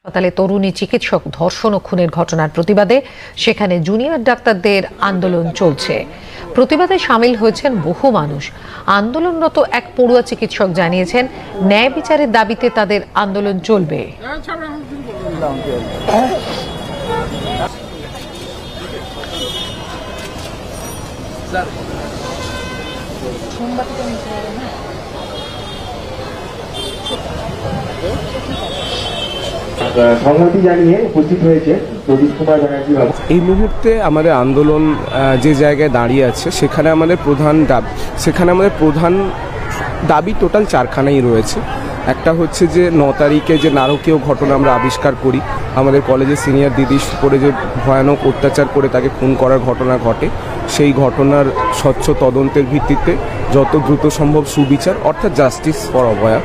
হাসপাতালে তরুণী চিকিৎসক ধর্ষণ ও খুনের ঘটনার প্রতিবাদে সেখানে জুনিয়র ডাক্তারদের আন্দোলন চলছে। প্রতিবাদে সামিল হয়েছেন বহু মানুষ। আন্দোলনরত এক পড়ুয়া চিকিৎসক জানিয়েছেন, ন্যায় বিচারের দাবিতে তাদের আন্দোলন চলবে। সংহতি জানিয়ে উপস্থিত হয়েছে প্রদীপ কুমার ব্যানার্জি বাবু। এই মুহূর্তে আমাদের আন্দোলন যে জায়গায় দাঁড়িয়ে আছে সেখানে আমাদের প্রধান দাবি টোটাল চারখানাই রয়েছে। একটা হচ্ছে যে 9 তারিখে যে নারকীয় ঘটনা আমরা আবিষ্কার করি, আমাদের কলেজের সিনিয়র দিদির উপরে যে ভয়ানক অত্যাচার করে তাকে খুন করার ঘটনা ঘটে, সেই ঘটনার স্বচ্ছ তদন্তের ভিত্তিতে যত দ্রুত সম্ভব সুবিচার অর্থাৎ জাস্টিস ফর অভয়া।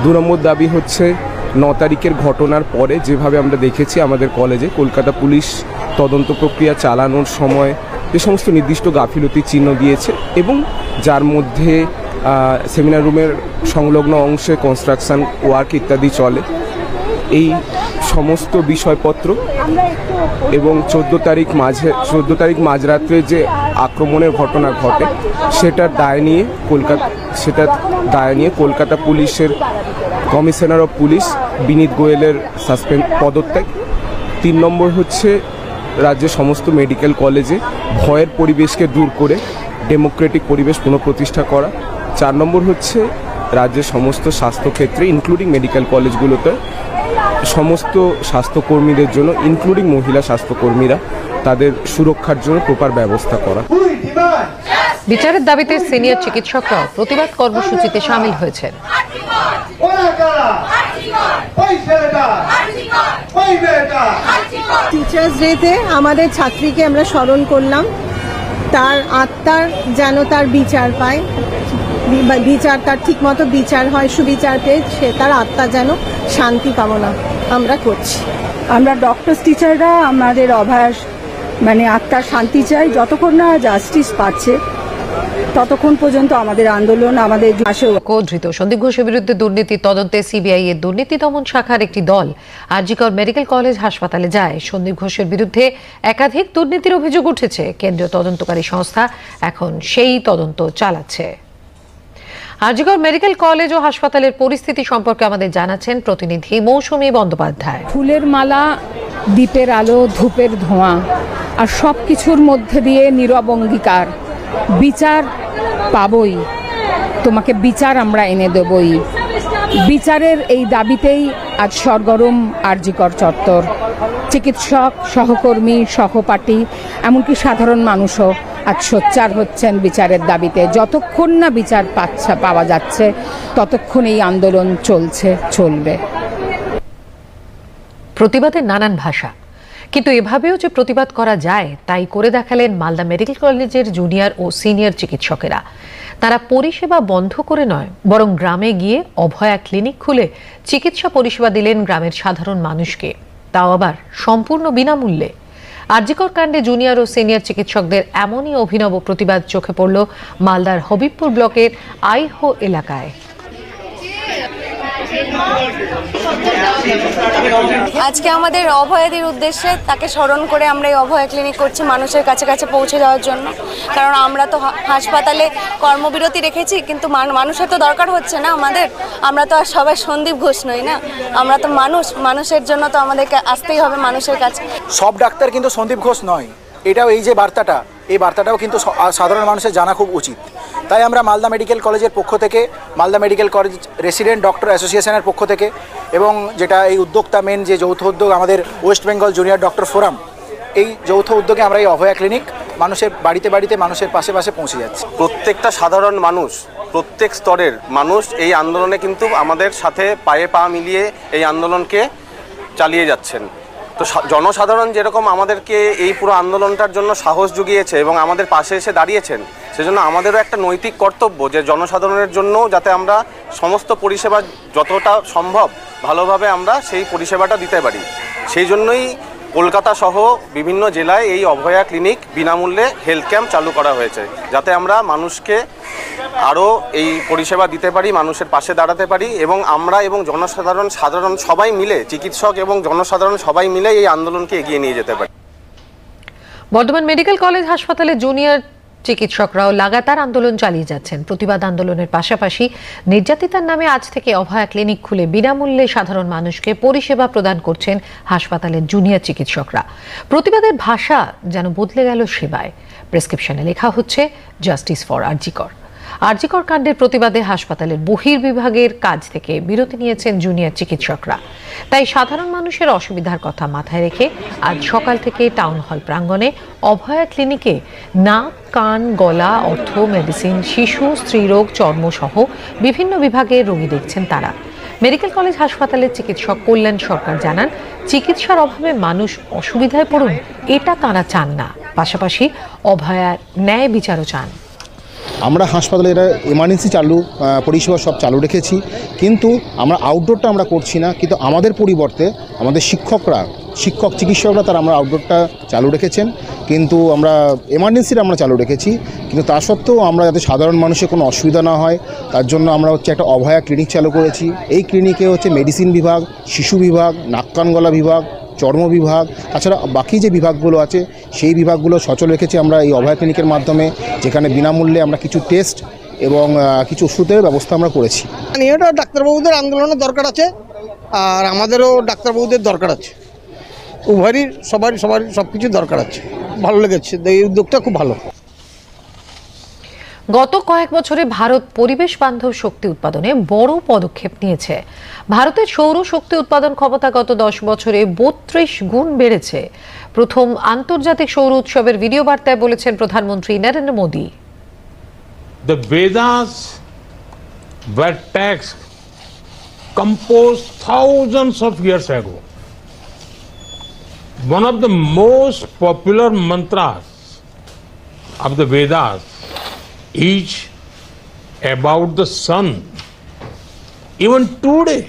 2 নম্বর দাবি হচ্ছে 9 তারিখের ঘটনার পরে যেভাবে আমরা দেখেছি আমাদের কলেজে কলকাতা পুলিশ তদন্ত প্রক্রিয়া চালানোর সময় যে সমস্ত নির্দিষ্ট গাফিলতির চিহ্ন দিয়েছে এবং যার মধ্যে সেমিনার রুমের সংলগ্ন অংশে কনস্ট্রাকশন ওয়ার্ক ইত্যাদি চলে, এই সমস্ত বিষয়পত্র এবং 14 তারিখ মাঝরাত্রে যে আক্রমণের ঘটনা ঘটে সেটার দায় নিয়ে কলকাতা পুলিশের কমিশনার অফ পুলিশ বিনীত গোয়েলের পদত্যাগ। 3 নম্বর হচ্ছে রাজ্যের সমস্ত মেডিকেল কলেজে ভয়ের পরিবেশকে দূর করে ডেমোক্রেটিক পরিবেশ পুনঃপ্রতিষ্ঠা করা। 4 নম্বর হচ্ছে রাজ্যের সমস্ত স্বাস্থ্যক্ষেত্রে ইনক্লুডিং মেডিকেল কলেজগুলোতে সমস্ত স্বাস্থ্যকর্মীদের জন্য ইনক্লুডিং মহিলা স্বাস্থ্যকর্মীরা তাদের সুরক্ষার জন্য প্রপার ব্যবস্থা করা। বিচারের দাবিতে সিনিয়র চিকিৎসকরাও প্রতিবাদ কর্মসূচিতে সামিল হয়েছেন। টিচার্স ডেতে আমাদের ছাত্রীকে আমরা স্মরণ করলাম, তার আত্মার যেন তার বিচার পায়, তার ঠিক মতো বিচার হয়, সুবিচার পেয়ে সে তার আত্মা যেন শান্তি কামনা আমরা করছি। আমরা ডক্টরস টিচাররা আমাদের অভ্যাস আত্মার শান্তি চাই। যতক্ষণ না জাস্টিস পাচ্ছে ততক্ষণ পর্যন্ত আমাদের আন্দোলন আমাদের ধৃত সন্দীপ ঘোষের বিরুদ্ধে দুর্নীতি তদন্তে সিবিআই এর দুর্নীতি দমন শাখার একটি দল আরজিকর মেডিকেল কলেজ হাসপাতালে যায়। সন্দীপ ঘোষের বিরুদ্ধে একাধিক দুর্নীতির অভিযোগ উঠেছে। কেন্দ্রীয় তদন্তকারী সংস্থা এখন সেই তদন্ত চালাচ্ছে। আরজিকর মেডিকেল কলেজ ও হাসপাতালের পরিস্থিতি সম্পর্কে আমাদের জানাচ্ছেন প্রতিনিধি মৌসুমী বন্দ্যোপাধ্যায়। ফুলের মালা, দ্বীপের আলো, ধূপের ধোঁয়া আর সবকিছুর মধ্যে দিয়ে নীরব অঙ্গীকার, বিচার পাবই, তোমাকে বিচার আমরা এনে দেবই। বিচারের এই দাবিতেই আজ সরগরম আরজিকর চত্বর। চিকিৎসক, সহকর্মী, সহপাঠী, এমনকি সাধারণ মানুষও আজ সোচ্চার হচ্ছেন বিচারের দাবিতে। যতক্ষণ না বিচার পাওয়া যাচ্ছে ততক্ষণ এই আন্দোলন চলবে। প্রতিবাদের নানান ভাষা, কিন্তু এভাবেও যে প্রতিবাদ করা যায় তাই করে দেখালেন মালদা মেডিকেল কলেজের জুনিয়র ও সিনিয়র চিকিৎসকেরা। তারা পরিষেবা বন্ধ করে নয়, বরং গ্রামে গিয়ে অভয়া ক্লিনিক খুলে চিকিৎসা পরিষেবা দিলেন গ্রামের সাধারণ মানুষকে, তাও আবার সম্পূর্ণ বিনামূল্যে। আরজিকর কাণ্ডে জুনিয়র ও সিনিয়র চিকিৎসকদের এমনই অভিনব প্রতিবাদ চোখে পড়ল মালদার হবিবপুর ব্লকের আইহো এলাকায়। আজকে আমাদের অভয়াদির উদ্দেশ্যে তাকে স্মরণ করে আমরা এই অভয়া ক্লিনিক করছি মানুষের কাছে কাছে পৌঁছে যাওয়ার জন্য। কারণ আমরা তো হাসপাতালে কর্মবিরতি রেখেছি, কিন্তু মানুষের তো দরকার হচ্ছে না আমাদের। আমরা তো আর সবাই সন্দীপ ঘোষ নই না, আমরা তো মানুষের জন্য তো আমাদেরকে আসতেই হবে মানুষের কাছে। সব ডাক্তার কিন্তু সন্দীপ ঘোষ নয়, এটাও এই যে এই বার্তাটাও কিন্তু সাধারণ মানুষের জানা খুব উচিত। তাই আমরা মালদা মেডিকেল কলেজের পক্ষ থেকে, Malda medical college resident doctor অ্যাসোসিয়েশনের পক্ষ থেকে, এবং যেটা এই উদ্যোক্তা মেন যে যৌথ উদ্যোগ আমাদের West Bengal junior doctor forum, এই যৌথ উদ্যোগে আমরা এই অভয়া ক্লিনিক মানুষের বাড়িতে মানুষের পাশে পৌঁছে যাচ্ছি। প্রত্যেকটা সাধারণ মানুষ, প্রত্যেক স্তরের মানুষ এই আন্দোলনে কিন্তু আমাদের সাথে পায়ে পা মিলিয়ে এই আন্দোলনকে চালিয়ে যাচ্ছেন। তো জনসাধারণ যেরকম আমাদেরকে এই পুরো আন্দোলনটার জন্য সাহস জুগিয়েছে এবং আমাদের পাশে এসে দাঁড়িয়েছেন, সেজন্য আমাদেরও একটা নৈতিক কর্তব্য যে জনসাধারণের জন্য যাতে আমরা সমস্ত পরিষেবা যতটা সম্ভব ভালোভাবে আমরা সেই পরিষেবাটা দিতে পারি। সেই জন্যই কলকাতা সহ বিভিন্ন জেলায় এই অভয়া ক্লিনিক বিনামূল্যে হেলথ ক্যাম্প চালু করা হয়েছে, যাতে আমরা মানুষকে আরও এই পরিষেবা দিতে পারি, মানুষের পাশে দাঁড়াতে পারি এবং আমরা এবং জনসাধারণ সবাই মিলে, চিকিৎসক এবং জনসাধারণ সবাই মিলে এই আন্দোলনকে এগিয়ে নিয়ে যেতে পারি। বর্ধমান মেডিকেল কলেজ হাসপাতালে জুনিয়র চিকিৎসকরাও লাগাতার আন্দোলন চালিয়ে যাচ্ছেন। প্রতিবাদ আন্দোলনের পাশাপাশি নির্যাতিতার নামে আজ থেকে অভয়া ক্লিনিক খুলে বিনামূল্যে সাধারণ মানুষকে পরিষেবা প্রদান করছেন হাসপাতালের জুনিয়র চিকিৎসকরা। প্রতিবাদের ভাষা যেন বদলে গেল সেবায়। প্রেসক্রিপশনে লেখা হচ্ছে জাস্টিস ফর আরজিকর। আরজিকর কাণ্ডের প্রতিবাদে হাসপাতালের বহির্বিভাগের কাজ থেকে বিরতি নিয়েছেন জুনিয়র চিকিৎসকরা। তাই সাধারণ মানুষের অসুবিধার কথা মাথায় রেখে আজ সকাল থেকে টাউন হল প্রাঙ্গণে অভয়া ক্লিনিকে নাক, কান, গলা, অর্থ, মেডিসিন, শিশু, স্ত্রীরোগ, চর্মসহ বিভিন্ন বিভাগের রোগী দেখছেন তারা। মেডিকেল কলেজ হাসপাতালের চিকিৎসক কল্যাণ সরকার জানান, চিকিৎসার অভাবে মানুষ অসুবিধায় পড়ুন এটা তারা চান না, পাশাপাশি অভয়ার ন্যায় বিচারও চান। আমরা হাসপাতালে এটা এমার্জেন্সি পরিষেবা সব চালু রেখেছি, কিন্তু আমরা আউটডোরটা আমরা করছি না। কিন্তু আমাদের পরিবর্তে আমাদের চিকিৎসকরা তারা আমরা আউটডোরটা চালু রেখেছেন, কিন্তু আমরা এমার্জেন্সিটা আমরা চালু রেখেছি। কিন্তু তা সত্ত্বেও আমরা যাতে সাধারণ মানুষের কোনো অসুবিধা না হয় তার জন্য আমরা একটা অভয়া ক্লিনিক চালু করেছি। এই ক্লিনিকে মেডিসিন বিভাগ, শিশু বিভাগ, নাক কান গলা বিভাগ, চর্ম বিভাগ, তাছাড়া বাকি যে বিভাগগুলো আছে সেই বিভাগগুলো সচল রেখেছি আমরা এই অভয়া ক্লিনিকের মাধ্যমে, যেখানে বিনামূল্যে আমরা কিছু টেস্ট এবং কিছু ওষুধের ব্যবস্থা আমরা করেছি। এটা ডাক্তারবাবুদের আন্দোলনের দরকার আছে, আর আমাদেরও ডাক্তারবাবুদের দরকার আছে। উভয়েরই সবারই সব কিছু দরকার আছে। ভালো লেগেছে, এই উদ্যোগটা খুব ভালো। গত কয়েক বছরে ভারত পরিবেশ বান্ধব শক্তি উৎপাদনে বড় পদক্ষেপ নিয়েছে। ভারতের সৌর শক্তি উৎপাদন ক্ষমতা গত 10 বছরে 32 গুণ বেড়েছে। প্রথম আন্তর্জাতিক সৌর উৎসবের ভিডিও বার্তায় বলেছেন প্রধানমন্ত্রী Narendra Modi. The Vedas were texts composed thousands of years ago. One of the most popular mantras of the Vedas is about the sun. Even today,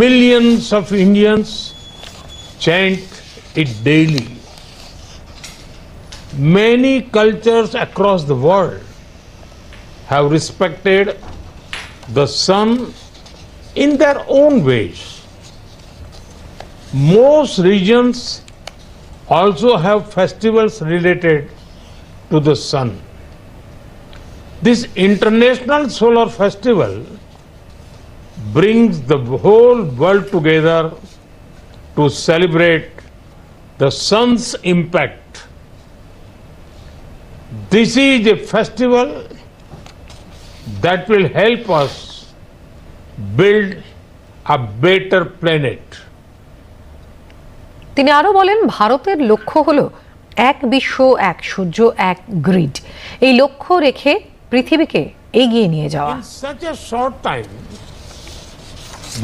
millions of Indians chant it daily. Many cultures across the world have respected the sun in their own ways. Most regions also have festivals related to the sun. This International Solar Festival brings the whole world together to celebrate the sun's impact. This is a festival that will help us build a better planet. তিনি আরো বলেন, ভারতের লক্ষ্য হলো এক বিশ্ব, এক সূর্য, এক গ্রিড। এই লক্ষ্য রেখে পৃথিবীকে এগিয়ে নিয়ে যাওয়া। In such a short time,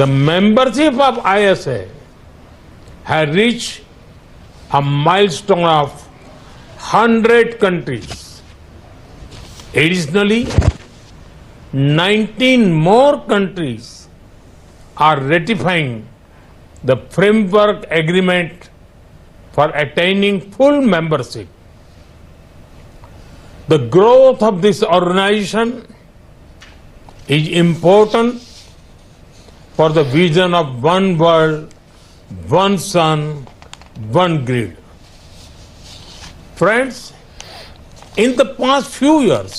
the membership of ISA has reached a milestone of 100 countries. Additionally, 19 more countries are ratifying the framework agreement for attaining full membership. The growth of this organization is important for the vision of one world, one sun, one grid. Friends, in the past few years,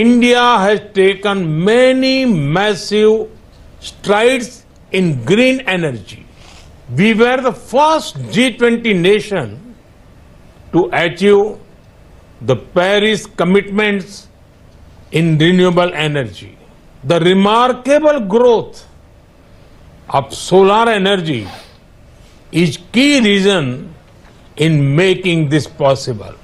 India has taken many massive strides in green energy. We were the first G20 nation to achieve the Paris commitments in renewable energy. The remarkable growth of solar energy is key reason in making this possible.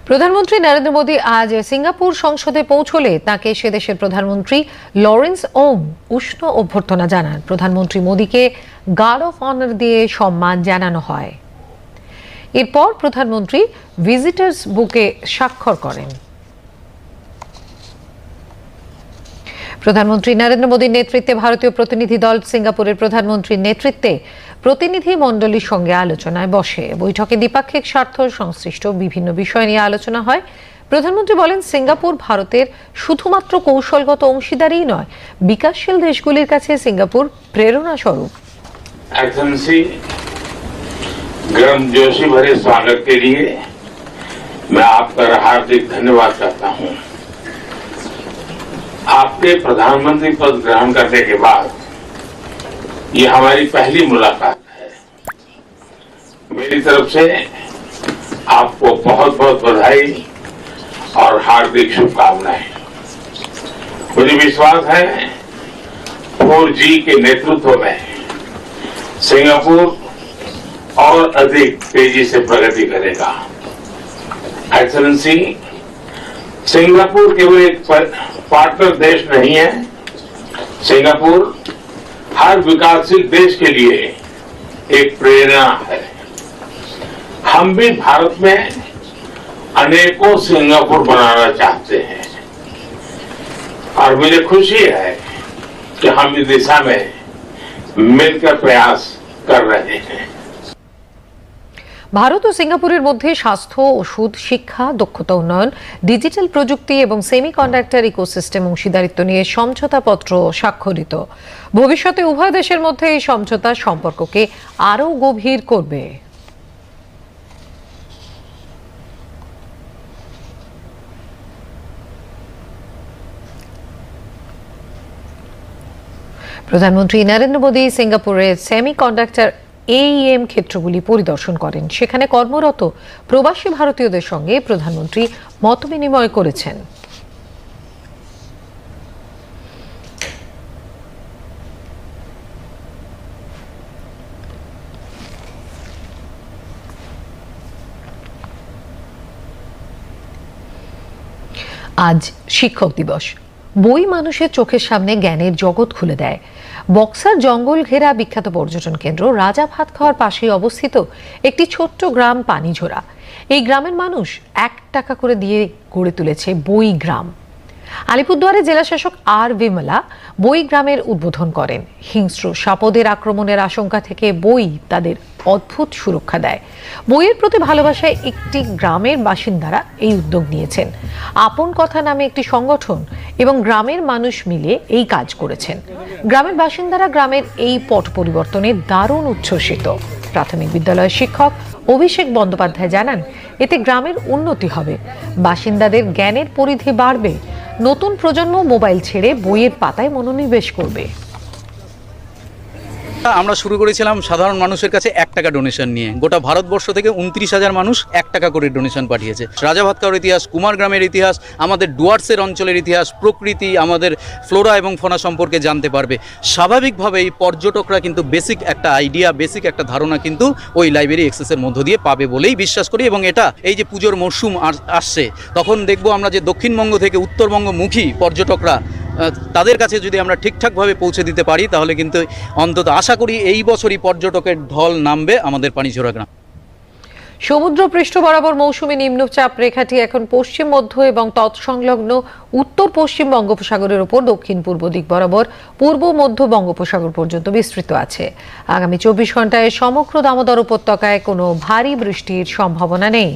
প্রধানমন্ত্রী নরেন্দ্র মোদী আজ Singapore সংসদে পৌঁছলে তাকে সে দেশের প্রধানমন্ত্রী Lawrence ওং উষ্ণ অভ্যর্থনা জানান। প্রধানমন্ত্রী মোদীকে গার্ড অফ অনার দিয়ে সম্মান জানানো হয়। এরপর প্রধানমন্ত্রী ভিজিটার্স বুকে স্বাক্ষর করেন। প্রধানমন্ত্রী নরেন্দ্র মোদীর নেতৃত্বে ভারতীয় প্রতিনিধি দল সিঙ্গাপুরের প্রধানমন্ত্রীর নেতৃত্বে প্রতিনিধি মণ্ডলীর সঙ্গে আলোচনায় বসে। বৈঠকে দ্বিপাক্ষিক স্বার্থ সংশ্লিষ্ট বিভিন্ন বিষয় নিয়ে আলোচনা হয়। প্রধানমন্ত্রী বলেন, সিঙ্গাপুর ভারতের শুধুমাত্র কৌশলগত অংশীদারই নয়, বিকাশশীল দেশগুলির কাছে সিঙ্গাপুর প্রেরণা স্বরূপ। एक्सेलेंसी, गर्मजोशी भरे स्वागत के लिए मैं आपका हार्दिक धन्यवाद करता हूं। आपके प्रधानमंत्री पद ग्रहण करने के बाद ये हमारी पहली मुलाकात है। मेरी तरफ से आपको बहुत बहुत बधाई और हार्दिक शुभकामनाएं। मुझे विश्वास है 4G के नेतृत्व में सिंगापुर और अधिक तेजी से प्रगति करेगा। एक्सेलेंसी, सिंगापुर केवल एक पार्टनर देश नहीं है, सिंगापुर हर विकासशील देश के लिए एक प्रेरणा है। हम भी भारत में अनेकों सिंगापुर बनाना चाहते हैं और मुझे खुशी है कि हम इस दिशा में मिलकर प्रयास कर रहे हैं। ভারত ও সিঙ্গাপুরের মধ্যে স্বাস্থ্য, ওষুধ, শিক্ষা, দক্ষতা উন্নয়ন, ডিজিটাল প্রযুক্তি এবং সেমিকন্ডাক্টর ইকোসিস্টেম অংশীদারিত্ব নিয়ে সমঝোতাপত্র স্বাক্ষরিত। ভবিষ্যতে উভয় দেশের মধ্যে এই সমঝোতা সম্পর্ককে আরও গভীর করবে। প্রধানমন্ত্রী নরেন্দ্র মোদী সিঙ্গাপুরের সেমিকন্ডাক্টর AEM ক্ষেত্রগুলি পরিদর্শন করেন। সেখানে কর্মরত প্রবাসী ভারতীয়দের সঙ্গে প্রধানমন্ত্রী মতবিনিময় করেছেন। আজ শিক্ষক দিবস। বই মানুষের চোখের সামনে জ্ঞানের জগৎ খুলে দেয়। বক্সার জঙ্গল ঘেরা বিখ্যাত পর্যটন কেন্দ্র রাজা ভাতখাওয়ার পাশে অবস্থিত একটি ছোট্ট গ্রাম পানিঝোরা। এই গ্রামের মানুষ 1 টাকা করে দিয়ে গড়ে তুলেছে বই গ্রাম। আলিপুরদুয়ারে জেলাশাসক আর বিমলা বই গ্রামের উদ্বোধন করেন। হিংস্র সাপদের আক্রমণের আশঙ্কা থেকে বই তাদের অদ্ভুত সুরক্ষা দেয়। বইয়ের প্রতি ভালোবাসায় একটি গ্রামের বাসিন্দারা এই উদ্যোগ নিয়েছেন। আপন কথা নামে একটি সংগঠন এবং গ্রামের মানুষ মিলে এই কাজ করেছেন। গ্রামের বাসিন্দারা গ্রামের এই পট পরিবর্তনে দারুণ উচ্ছ্বসিত। প্রাথমিক বিদ্যালয়ের শিক্ষক অভিষেক বন্দ্যোপাধ্যায় জানান, এতে গ্রামের উন্নতি হবে, বাসিন্দাদের জ্ঞানের পরিধি বাড়বে, নতুন প্রজন্ম মোবাইল ছেড়ে বইয়ের পাতায় মনোনিবেশ করবে। আমরা শুরু করেছিলাম সাধারণ মানুষের কাছে 1 টাকা ডোনেশন নিয়ে। গোটা ভারতবর্ষ থেকে 29,000 মানুষ 1 টাকা করে ডোনেশন পাঠিয়েছে। রাজা ভাতখাওয়ার ইতিহাস, কুমার গ্রামের ইতিহাস, আমাদের ডুয়ার্সের অঞ্চলের ইতিহাস, প্রকৃতি, আমাদের ফ্লোরা এবং ফনা সম্পর্কে জানতে পারবে। স্বাভাবিকভাবেই পর্যটকরা কিন্তু বেসিক একটা আইডিয়া, বেসিক একটা ধারণা কিন্তু ওই লাইব্রেরি অ্যাক্সেসের মধ্য দিয়ে পাবে বলেই বিশ্বাস করি। এবং এটা এই যে পুজোর মরশুম আসছে, তখন দেখব আমরা যে দক্ষিণবঙ্গ থেকে উত্তরবঙ্গমুখী পর্যটকরা তাদের কাছে যদি আমরা ঠিকঠাকভাবে পৌঁছে দিতে পারি, তাহলে কিন্তু অন্তত আশা করি এই বছরই পর্যটকের ঢল নামবে আমাদের পানিঝোরা গ্রাম। সমুদ্র পৃষ্ঠ বরাবর মৌসুমী নিম্নচাপ রেখাটি এখন পশ্চিম মধ্য এবং তৎসংলগ্ন উত্তর পশ্চিম বঙ্গোপসাগরের উপর দক্ষিণ পূর্ব দিক বরাবর পূর্ব মধ্য বঙ্গোপসাগর পর্যন্ত বিস্তৃত আছে। আগামী 24 ঘন্টায় সমগ্র দামোদর উপত্যকায় কোনো ভারী বৃষ্টির সম্ভাবনা নেই।